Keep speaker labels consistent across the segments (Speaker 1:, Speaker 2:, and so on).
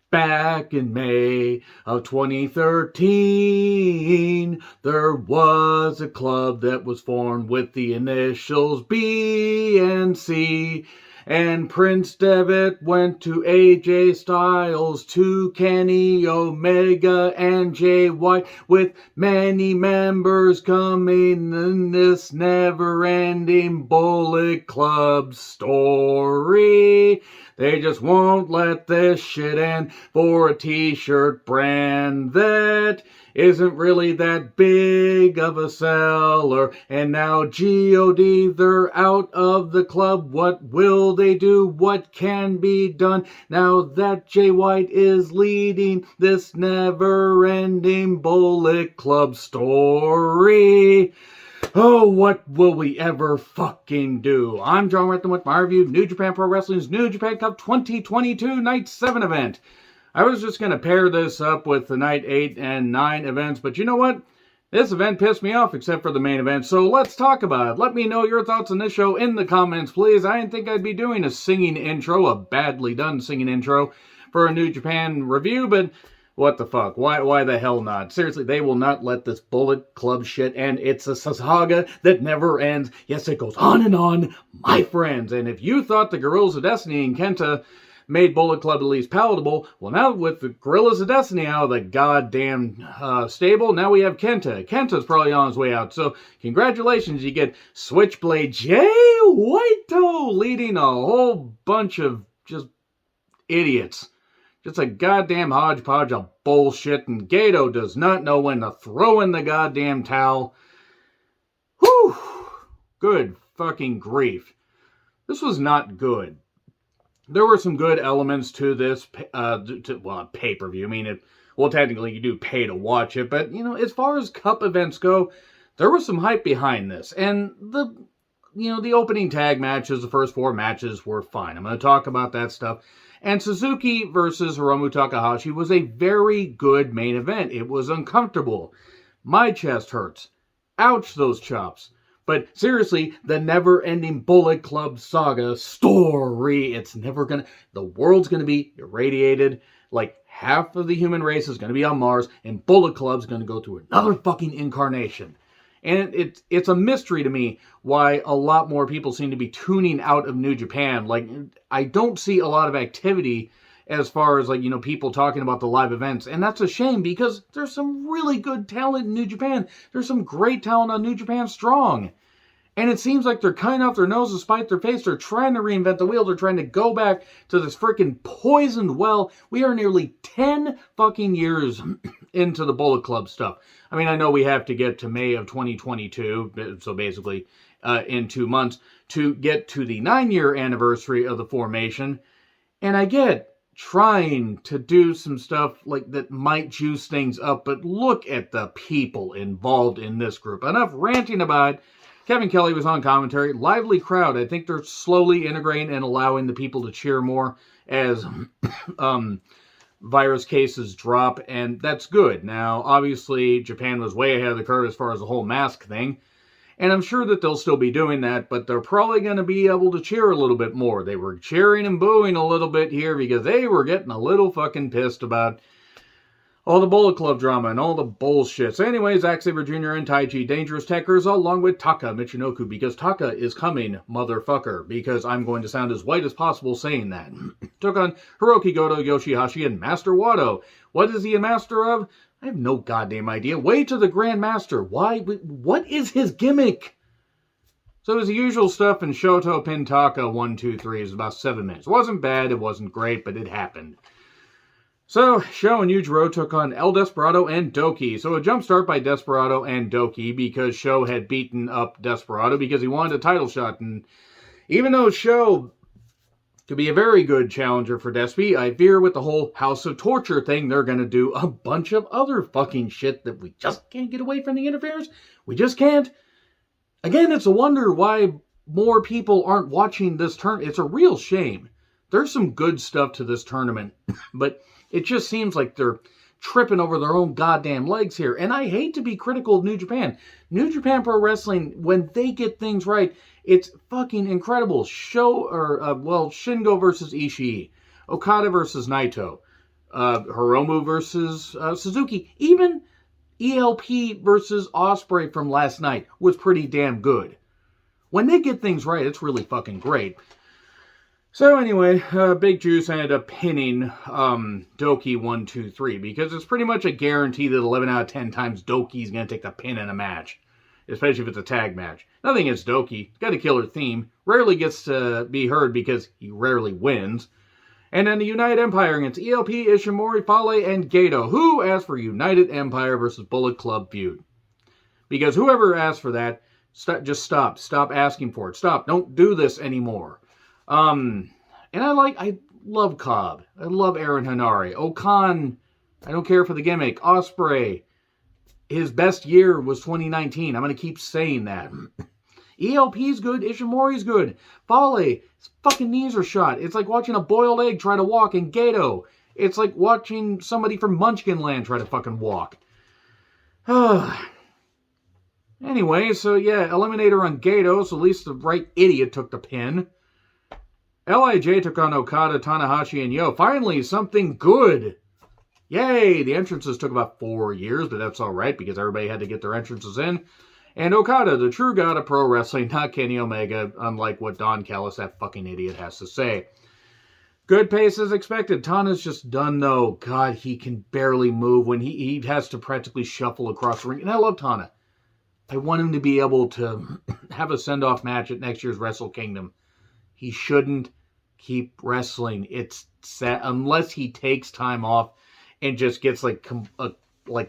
Speaker 1: Back in May of 2013, there was a club that was formed with the initials B and C. And Prince Devitt went to AJ Styles, to Kenny Omega and Jay White, with many members coming in this never-ending Bullet Club story. They just won't let this shit end for a t-shirt brand that isn't really that big of a seller. And now G.O.D., they're out of the club. What will they do? What can be done now that Jay White is leading this never-ending Bullet Club story? Oh, what will we ever fucking do? I'm John Rant with my review of New Japan Pro Wrestling's New Japan Cup 2022 Night 7 event. I was just going to pair this up with the Night 8 and 9 events, but you know what? This event pissed me off except for the main event, so let's talk about it. Let me know your thoughts on this show in the comments, please. I didn't think I'd be doing a singing intro, a badly done singing intro, for a New Japan review, but what the fuck? Why the hell not? Seriously, they will not let this Bullet Club shit end. It's a saga that never ends. Yes, it goes on and on, my friends. And if you thought the Guerrillas of Destiny and Kenta made Bullet Club at least palatable, well, now with the Guerrillas of Destiny out of the goddamn stable, now we have Kenta. Kenta's probably on his way out. So congratulations, you get Switchblade Jay Whiteo leading a whole bunch of just idiots. Just a goddamn hodgepodge of bullshit, and Gato does not know when to throw in the goddamn towel. Whew! Good fucking grief. This was not good. There were some good elements to this, pay-per-view. I mean, technically you do pay to watch it, but, you know, as far as cup events go, there was some hype behind this. And the opening tag matches, the first 4 matches were fine. I'm going to talk about that stuff. And Suzuki versus Hiromu Takahashi was a very good main event. It was uncomfortable. My chest hurts. Ouch, those chops. But seriously, the never-ending Bullet Club saga story, the world's gonna be irradiated. Like, half of the human race is gonna be on Mars, and Bullet Club's gonna go through another fucking incarnation. And it's a mystery to me why a lot more people seem to be tuning out of New Japan. Like, I don't see a lot of activity as far as, like, you know, people talking about the live events. And that's a shame because there's some really good talent in New Japan. There's some great talent on New Japan Strong. And it seems like they're cutting off their nose to spite their face. They're trying to reinvent the wheel. They're trying to go back to this freaking poisoned well. We are nearly 10 fucking years into the Bullet Club stuff. I mean, I know we have to get to May of 2022, so basically in 2 months, to get to the 9-year anniversary of the formation. And I get trying to do some stuff like that might juice things up, but look at the people involved in this group. Enough ranting about it. Kevin Kelly was on commentary. Lively crowd. I think they're slowly integrating and allowing the people to cheer more as virus cases drop, and that's good. Now, obviously, Japan was way ahead of the curve as far as the whole mask thing, and I'm sure that they'll still be doing that, but they're probably going to be able to cheer a little bit more. They were cheering and booing a little bit here because they were getting a little fucking pissed about all the Bullet Club drama and all the bullshit. So anyways, Zack Sabre Jr. and Taiji Dangerous Tekkers along with Taka Michinoku, because Taka is coming, motherfucker, because I'm going to sound as white as possible saying that. Took on Hiroki Goto, Yoshihashi, and Master Wato. What is he a master of? I have no goddamn idea. Way to the Grand Master. Why? What is his gimmick? So it was the usual stuff, and Shoto pinned Taka 1, 2, 3. It was about 7 minutes. It wasn't bad, it wasn't great, but it happened. So, Sho and Yujiro took on El Desperado and Doki. So, a jump start by Desperado and Doki because Sho had beaten up Desperado because he wanted a title shot. And even though Sho could be a very good challenger for Despy, I fear with the whole House of Torture thing, they're going to do a bunch of other fucking shit that we just can't get away from the interference. We just can't. Again, it's a wonder why more people aren't watching this tournament. It's a real shame. There's some good stuff to this tournament, but it just seems like they're tripping over their own goddamn legs here. And I hate to be critical of New Japan. New Japan Pro Wrestling, when they get things right, it's fucking incredible. Shingo versus Ishii. Okada versus Naito. Hiromu versus Suzuki. Even ELP versus Ospreay from last night was pretty damn good. When they get things right, it's really fucking great. So anyway, Big Juice ended up pinning Doki 1, 2, 3 because it's pretty much a guarantee that 11 out of 10 times Doki's going to take the pin in a match, especially if it's a tag match. Nothing against Doki. Got a killer theme. Rarely gets to be heard because he rarely wins. And then the United Empire against ELP, Ishimori, Fale, and Gato. Who asked for United Empire versus Bullet Club feud? Because whoever asked for that, just stop. Stop asking for it. Stop. Don't do this anymore. And I love Cobb. I love Aaron Hanare. Okan, I don't care for the gimmick. Ospreay, his best year was 2019. I'm going to keep saying that. ELP's good. Ishimori's good. Fale, his fucking knees are shot. It's like watching a boiled egg try to walk. And Gato, it's like watching somebody from Munchkinland try to fucking walk. Anyway, so yeah, Eliminator on Gato, so at least the right idiot took the pin. LIJ took on Okada, Tanahashi, and Yo. Finally, something good. Yay! The entrances took about 4 years, but that's alright because everybody had to get their entrances in. And Okada, the true god of pro wrestling, not Kenny Omega, unlike what Don Callis, that fucking idiot, has to say. Good pace as expected. Tana's just done, though. God, he can barely move when he has to practically shuffle across the ring. And I love Tana. I want him to be able to have a send-off match at next year's Wrestle Kingdom. He shouldn't keep wrestling. It's set unless he takes time off and just gets like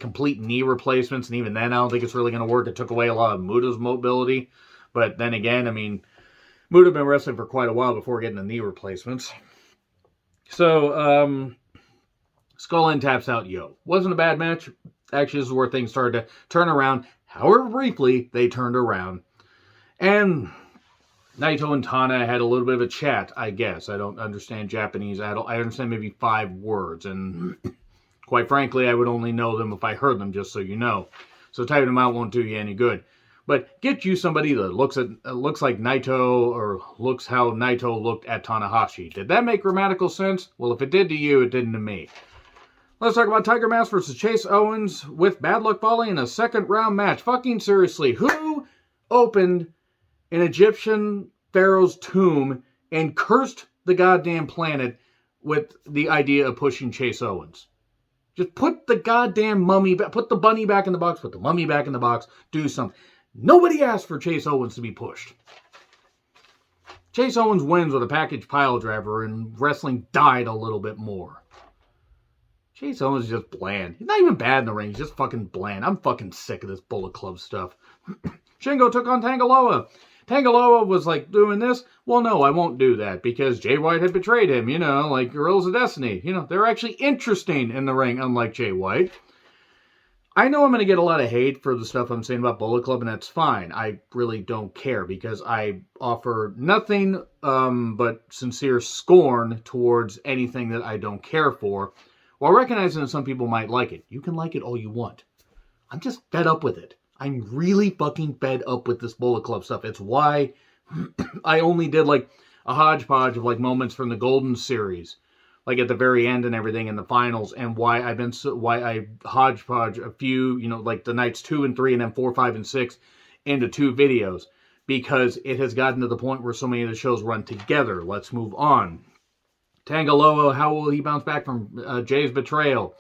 Speaker 1: complete knee replacements. And even then, I don't think it's really going to work. It took away a lot of Muda's mobility. But then again, I mean, Muda had been wrestling for quite a while before getting the knee replacements. So, Skull End taps out Yo. Wasn't a bad match. Actually, this is where things started to turn around. However briefly, they turned around. And Naito and Tana had a little bit of a chat, I guess. I don't understand Japanese. I understand maybe 5 words. And quite frankly, I would only know them if I heard them, just so you know. So typing them out won't do you any good. But get you somebody that looks like Naito, or looks how Naito looked at Tanahashi. Did that make grammatical sense? Well, if it did to you, it didn't to me. Let's talk about Tiger Mask versus Chase Owens with Bad Luck Fale in a second round match. Fucking seriously, who opened an Egyptian pharaoh's tomb and cursed the goddamn planet with the idea of pushing Chase Owens? Just put the goddamn mummy back, put the bunny back in the box, put the mummy back in the box, do something. Nobody asked for Chase Owens to be pushed. Chase Owens wins with a package pile driver, and wrestling died a little bit more. Chase Owens is just bland. He's not even bad in the ring. He's just fucking bland. I'm fucking sick of this Bullet Club stuff. Shingo took on Tangaloa. Tangaloa was like doing this. Well, no, I won't do that because Jay White had betrayed him. You know, like Gorillas of Destiny. You know, they're actually interesting in the ring, unlike Jay White. I know I'm going to get a lot of hate for the stuff I'm saying about Bullet Club, and that's fine. I really don't care because I offer nothing but sincere scorn towards anything that I don't care for, while recognizing that some people might like it. You can like it all you want. I'm just fed up with it. I'm really fucking fed up with this Bullet Club stuff. It's why I only did like a hodgepodge of like moments from the Golden Series, like at the very end and everything in the finals, and why I hodgepodge a few, you know, like the nights 2 and 3 and then 4, 5, and 6 into 2 videos, because it has gotten to the point where so many of the shows run together. Let's move on. Tangaloa, how will he bounce back from Jay's betrayal,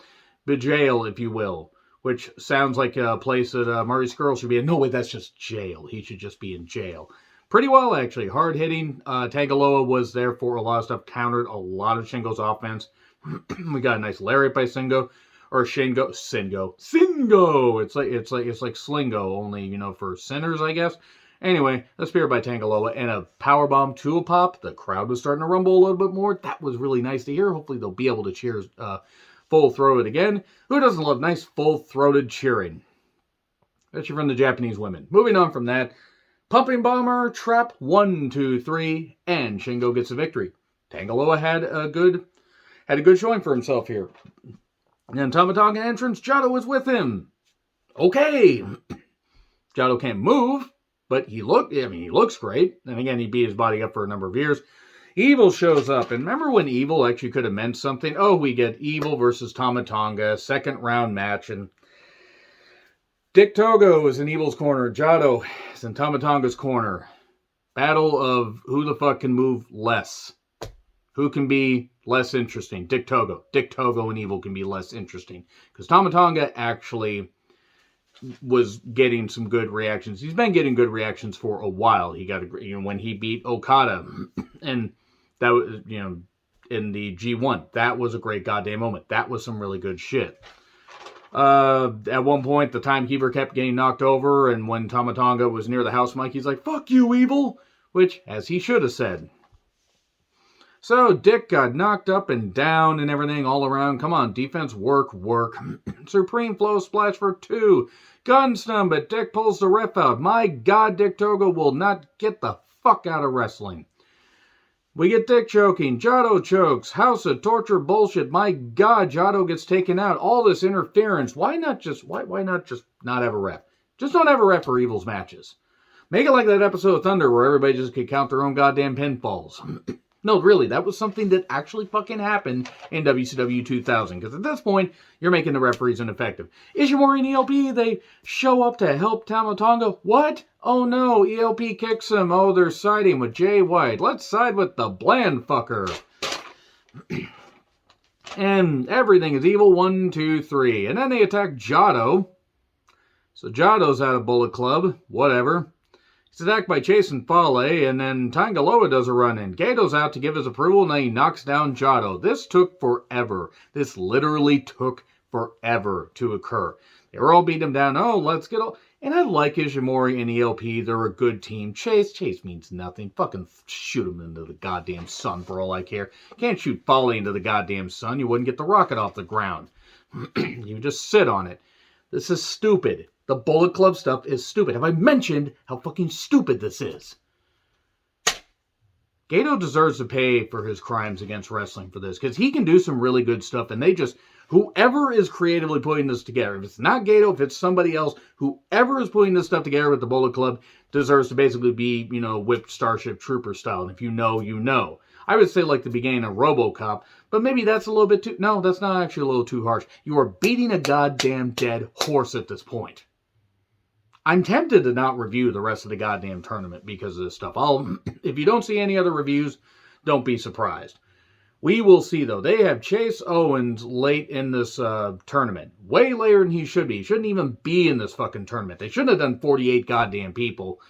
Speaker 1: if you will, which sounds like a place that Marty Scurll should be in. No, wait, that's just jail. He should just be in jail. Pretty well, actually. Hard-hitting. Tangaloa was there for a lot of stuff. Countered a lot of Shingo's offense. We got a nice lariat by Singo. Or Singo. It's like Slingo, only, you know, for sinners, I guess. Anyway, a spear by Tangaloa and a powerbomb to a pop. The crowd was starting to rumble a little bit more. That was really nice to hear. Hopefully they'll be able to cheer full-throated again. Who doesn't love nice full-throated cheering? Especially from the Japanese women. Moving on from that. Pumping Bomber, Trap, 1, 2, 3, and Shingo gets a victory. Tangaloa had a good showing for himself here. And then Tamatonga entrance, Jado was with him. Okay. Jado can't move, but he looks great. And again, he beat his body up for a number of years. Evil shows up. And remember when Evil actually could have meant something? Oh, we get Evil versus Tama Tonga, second round match. And Dick Togo is in Evil's corner. Jado is in Tama Tonga's corner. Battle of who the fuck can move less. Who can be less interesting? Dick Togo. Dick Togo and Evil can be less interesting. Because Tama Tonga actually was getting some good reactions. He's been getting good reactions for a while. He got when he beat Okada, and that was in the G1. That was a great goddamn moment. That was some really good shit. At one point, the timekeeper kept getting knocked over, and when Tama Tonga was near the house mic, he's like, "Fuck you, Evil," which, as he should have said. So Dick got knocked up and down and everything all around. Come on, defense, work. Supreme Flow Splash for 2. Gun stun, but Dick pulls the ref out. My God, Dick Togo will not get the fuck out of wrestling. We get Dick choking. Jado chokes. House of Torture bullshit. My God, Jado gets taken out. All this interference. Why not just not have a ref? Just don't have a ref for Evil's matches. Make it like that episode of Thunder where everybody just could count their own goddamn pinfalls. No, really, that was something that actually fucking happened in WCW 2000. Because at this point, you're making the referees ineffective. Ishimori and ELP, they show up to help Tama Tonga. What? Oh no, ELP kicks him. Oh, they're siding with Jay White. Let's side with the bland fucker. And everything is evil. 1, 2, 3. And then they attack Jado. So Jado's out of Bullet Club. Whatever. He's attacked by Chase and Fale, and then Tangaloa does a run-in. Gato's out to give his approval, and then he knocks down Jado. This took forever. This literally took forever to occur. They were all beating him down. Oh, let's get all... And I like Ishimori and ELP. They're a good team. Chase means nothing. Fucking shoot him into the goddamn sun for all I care. Can't shoot Fale into the goddamn sun. You wouldn't get the rocket off the ground. You just sit on it. This is stupid. The Bullet Club stuff is stupid. Have I mentioned how fucking stupid this is? Gato deserves to pay for his crimes against wrestling for this, because he can do some really good stuff, and they just... Whoever is creatively putting this together, if it's not Gato, if it's somebody else, whoever is putting this stuff together with the Bullet Club deserves to basically be, whipped Starship Trooper style. And if you know, you know. I would say like the beginning of RoboCop, but maybe that's a little bit too... No, that's not actually a little too harsh. You are beating a goddamn dead horse at this point. I'm tempted to not review the rest of the goddamn tournament because of this stuff. If you don't see any other reviews, don't be surprised. We will see, though. They have Chase Owens late in this tournament. Way later than he should be. He shouldn't even be in this fucking tournament. They shouldn't have done 48 goddamn people.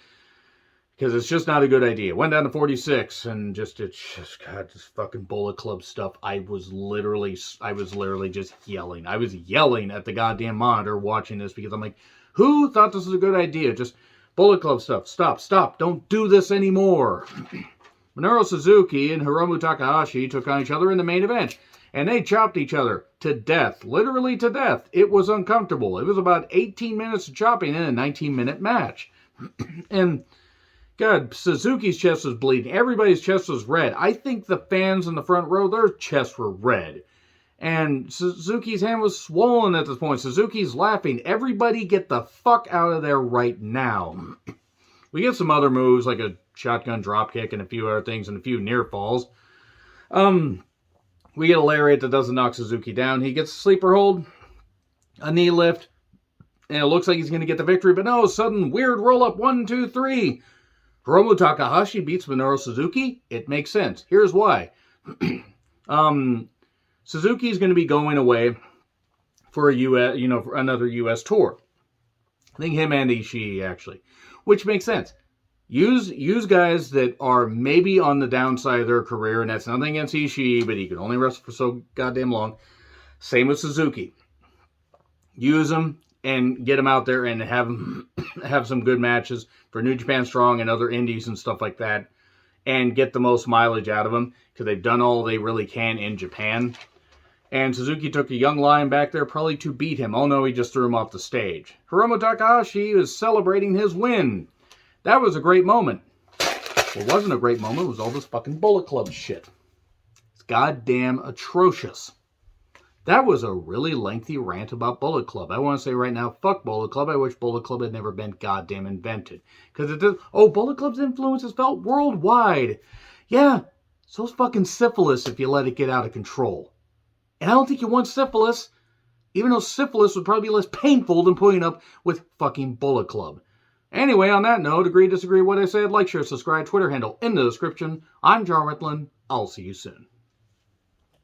Speaker 1: Because it's just not a good idea. Went down to 46 and God, this fucking Bullet Club stuff. I was literally just yelling. I was yelling at the goddamn monitor watching this because I'm like, who thought this was a good idea? Just Bullet Club stuff. Stop. Don't do this anymore. Minoru Suzuki and Hiromu Takahashi took on each other in the main event. And they chopped each other to death. Literally to death. It was uncomfortable. It was about 18 minutes of chopping in a 19-minute match. And, God, Suzuki's chest was bleeding. Everybody's chest was red. I think the fans in the front row, their chests were red. And Suzuki's hand was swollen at this point. Suzuki's laughing. Everybody get the fuck out of there right now. We get some other moves, like a shotgun dropkick and a few other things and a few near falls. We get a lariat that doesn't knock Suzuki down. He gets a sleeper hold, a knee lift, and it looks like he's going to get the victory. But no, sudden weird roll-up. 1, 2, 3. Hiromu Takahashi beats Minoru Suzuki. It makes sense. Here's why. Suzuki's going to be going away for for another U.S. tour. I think him and Ishii, actually. Which makes sense. Use guys that are maybe on the downside of their career, and that's nothing against Ishii, but he can only wrestle for so goddamn long. Same with Suzuki. Use them and get them out there and have some good matches for New Japan Strong and other indies and stuff like that, and get the most mileage out of them, because they've done all they really can in Japan. And Suzuki took a young lion back there probably to beat him. Oh no, he just threw him off the stage. Hiromu Takahashi is celebrating his win. That was a great moment. Well, it wasn't a great moment. It was all this fucking Bullet Club shit. It's goddamn atrocious. That was a really lengthy rant about Bullet Club. I want to say right now, fuck Bullet Club. I wish Bullet Club had never been goddamn invented. Because it does. Oh, Bullet Club's influence is felt worldwide. Yeah. So's fucking syphilis if you let it get out of control. And I don't think you want syphilis, even though syphilis would probably be less painful than putting up with fucking Bullet Club. Anyway, on that note, agree, disagree, what I said, like, share, subscribe, Twitter handle in the description. I'm John Ritlin. I'll see you soon.